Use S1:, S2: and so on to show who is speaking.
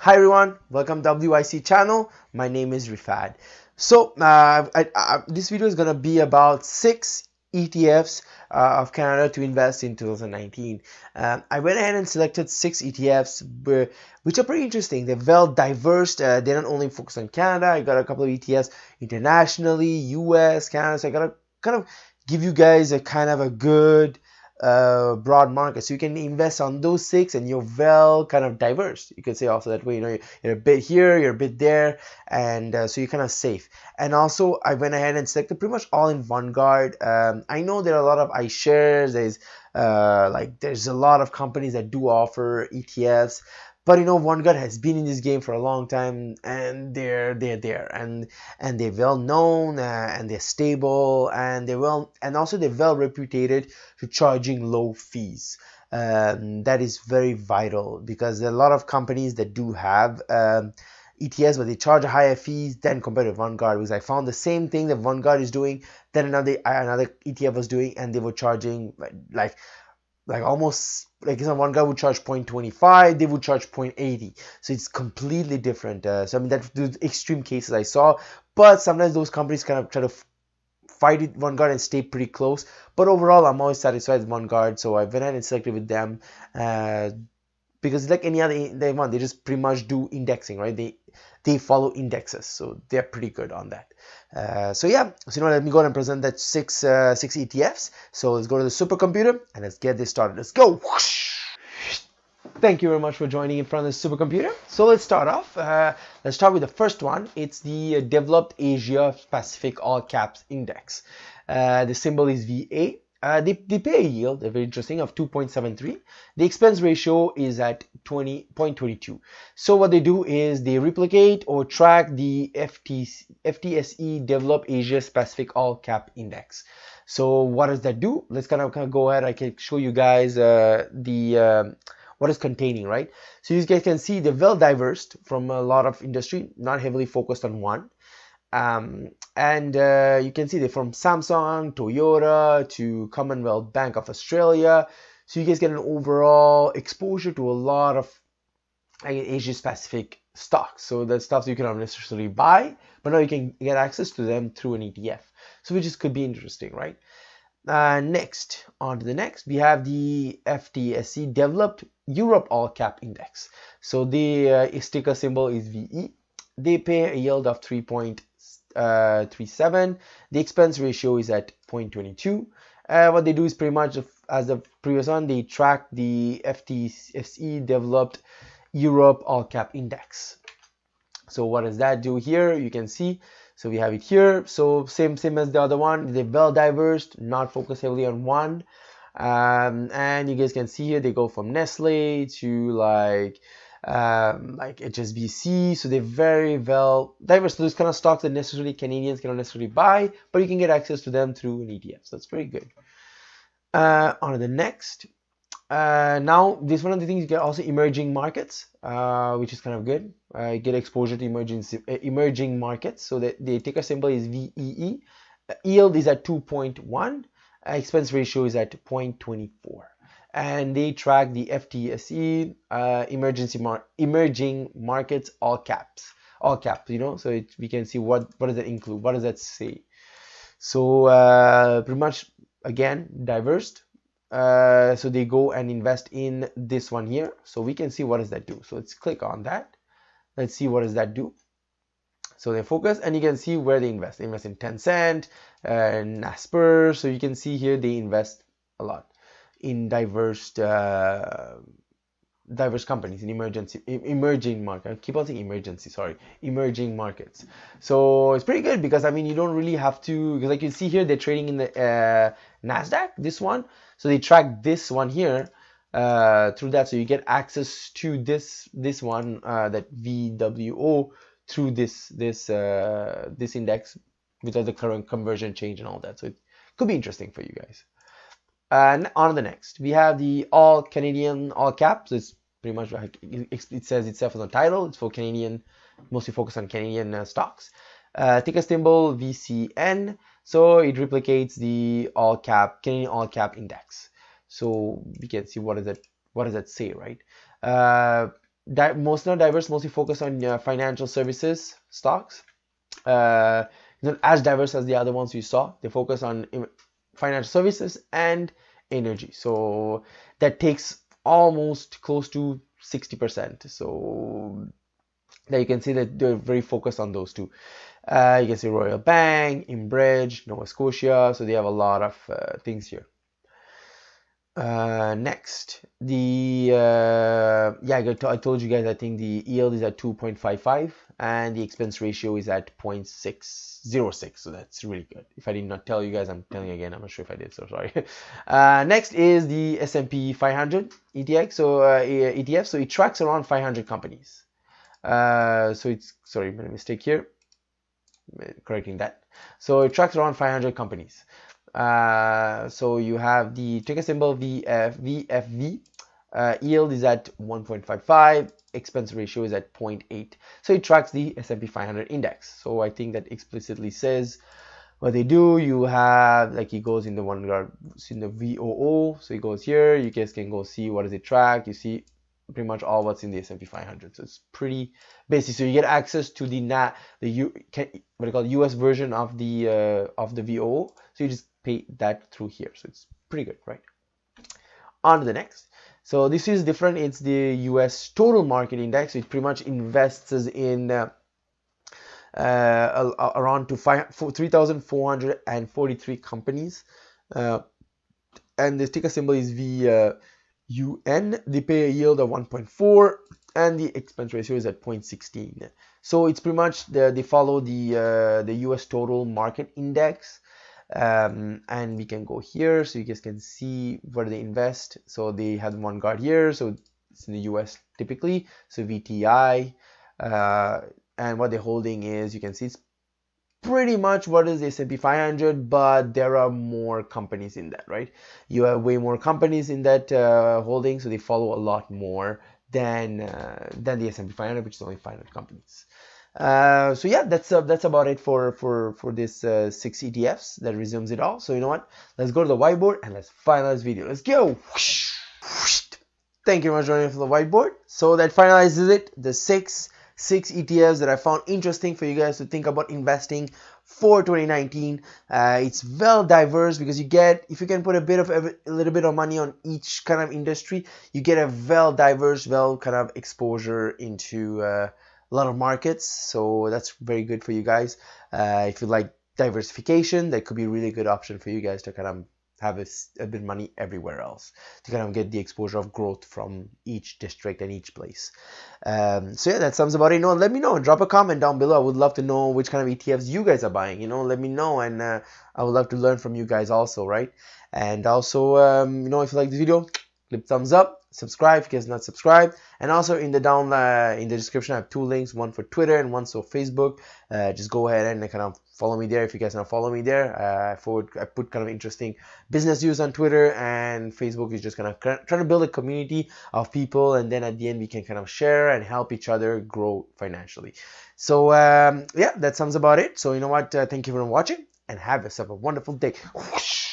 S1: Hi everyone, welcome to WIC channel. My name is Rifad. So this video is gonna be about 6 ETFs of Canada to invest in 2019. I went ahead and selected 6 ETFs which are pretty interesting. They're well diverse. They don't only focus on Canada. I got a couple of ETFs internationally, US, Canada. So I gotta kind of give you guys a kind of a good broad market, so you can invest on those 6 and you're well kind of diverse. You could say also that way, you're a bit here, you're a bit there, and so you're kind of safe. And also I went ahead and selected pretty much all in Vanguard. I know there are a lot of iShares, there's a lot of companies that do offer ETFs, but Vanguard has been in this game for a long time, and they're there, and they're well known, and they're stable, and also they're well reputed to charging low fees. That is very vital, because there are a lot of companies that do have ETFs, but they charge higher fees than compared to Vanguard, because I found the same thing that Vanguard is doing, then another ETF was doing, and they were charging like almost like one guy would charge 0.25, they would charge 0.80, so it's completely different. So I mean, that's the extreme cases I saw, but sometimes those companies kind of try to fight it Vanguard and stay pretty close, but overall I'm always satisfied with Vanguard, so I went ahead and selected with them, because like any other they just pretty much do indexing, right? They follow indexes, so they're pretty good on that. So yeah, so let me go ahead and present that six ETFs. So let's go to the supercomputer and let's get this started. Let's go. Thank you very much for joining in front of the supercomputer. So let's start off. Let's start with the first one. It's the Developed Asia Pacific All Caps Index. The symbol is VA. They pay a yield, very interesting, of 2.73. The expense ratio is at 20.22. So what they do is they replicate or track the FTSE Developed Asia Pacific All Cap Index. So what does that do? Let's kind of go ahead. I can show you guys what it's containing, right? So you guys can see they're well diverse from a lot of industry, not heavily focused on one. You can see they're from Samsung, Toyota to Commonwealth Bank of Australia. So you guys get an overall exposure to a lot of Asia Pacific stocks. So the stuff you cannot necessarily buy, but now you can get access to them through an ETF. So which could be interesting, right? Next, on to the next, we have the FTSE Developed Europe All Cap Index. So the ticker symbol is VE. They pay a yield of 3.37. The expense ratio is at 0.22. What they do is pretty much as the previous one, they track the FTSE Developed Europe All Cap Index. So what does that do here? You can see, so we have it here. So same as the other one. They're well diverse, not focused heavily on one. And you guys can see here they go from Nestle to like HSBC, so they're very well diverse. So those kind of stocks that necessarily Canadians cannot necessarily buy, but you can get access to them through an ETF. So that's very good. On to the next. Now this one of the things, you get also emerging markets, which is kind of good. Get exposure to emerging markets. So the ticker symbol is VEE. Yield is at 2.1. Expense ratio is at 0.24. And they track the FTSE emerging markets all caps, so we can see what does that include, what does that say. So pretty much again diverse. So they go and invest in this one here, so we can see what does that do. So let's click on that. Let's see what does that do. So they focus, and you can see where they invest. They invest in Tencent and Naspers. So you can see here they invest a lot in diverse companies in emerging market. I keep on saying emerging markets. So it's pretty good, because I mean, you don't really have to, because like you see here, they're trading in the Nasdaq, this one. So they track this one here through that, so you get access to this one, that VWO, through this index without the current conversion change and all that. So it could be interesting for you guys. And on to the next, we have the all Canadian all caps. It's pretty much like it says itself in the title. It's for Canadian, mostly focused on Canadian stocks. Ticker symbol VCN. So it replicates the Canadian all cap index. So we can see what does that say, right? not diverse, mostly focused on financial services stocks. Not as diverse as the other ones you saw. They focus on financial services and energy. So that takes almost close to 60%. So there you can see that they're very focused on those two. You can see Royal Bank, Inbridge, Nova Scotia. So they have a lot of things here. Next, I told you guys, I think the yield is at 2.55 and the expense ratio is at 0.606. So that's really good. If I did not tell you guys, I'm telling you again. I'm not sure if I did, so sorry. Next is the S&P 500 ETF. So ETF. So it tracks around 500 companies. So it's, sorry, made a mistake here. Correcting that. So it tracks around 500 companies. So you have the ticker symbol VFV. Yield is at 1.55. Expense ratio is at 0.8. So it tracks the S&P 500 index. So I think that explicitly says what they do. You have, like, it goes in the in the VOO. So it goes here. You guys can go see what does it track. You see pretty much all what's in the S&P 500. So it's pretty basic. So you get access to the US version of the VOO. So you just pay that through here. So it's pretty good, right? On to the next. So this is different. It's the US total market index. It pretty much invests in around to 3,443 companies. And the ticker symbol is VUN. They pay a yield of 1.4 and the expense ratio is at 0.16. So it's pretty much they follow the US total market index. And we can go here, so you guys can see where they invest. So they have one guard here, so it's in the US typically. So VTI, and what they're holding is, you can see it's pretty much what is the S&P 500, but there are more companies in that, right? You have way more companies in that holding, so they follow a lot more than the S&P 500, which is only 500 companies. So yeah, that's about it for this 6 ETFs. That resumes it all. So you know what? Let's go to the whiteboard and let's finalize this video. Let's go. Thank you very much for joining for the whiteboard. So that finalizes it. The six ETFs that I found interesting for you guys to think about investing for 2019. It's well diverse because you get, if you can put a little bit of money on each kind of industry, you get a well diverse, kind of exposure into a lot of markets. So that's very good for you guys. If you like diversification, that could be a really good option for you guys to kind of have a bit of money everywhere else to kind of get the exposure of growth from each district and each place. So yeah, that sums about it. Let me know. Drop a comment down below. I would love to know which kind of ETFs you guys are buying. Let me know, and I would love to learn from you guys also, right? And also, if you like this video, click thumbs up. Subscribe if you guys not subscribed, and also in the description I have 2 links, one for Twitter and one for Facebook. Just go ahead and kind of follow me there if you guys not follow me there. I put kind of interesting business news on Twitter, and Facebook is just kind of trying to build a community of people, and then at the end we can kind of share and help each other grow financially. So yeah, that sums about it. So you know what? Thank you for watching and have yourself a wonderful day. Whoosh.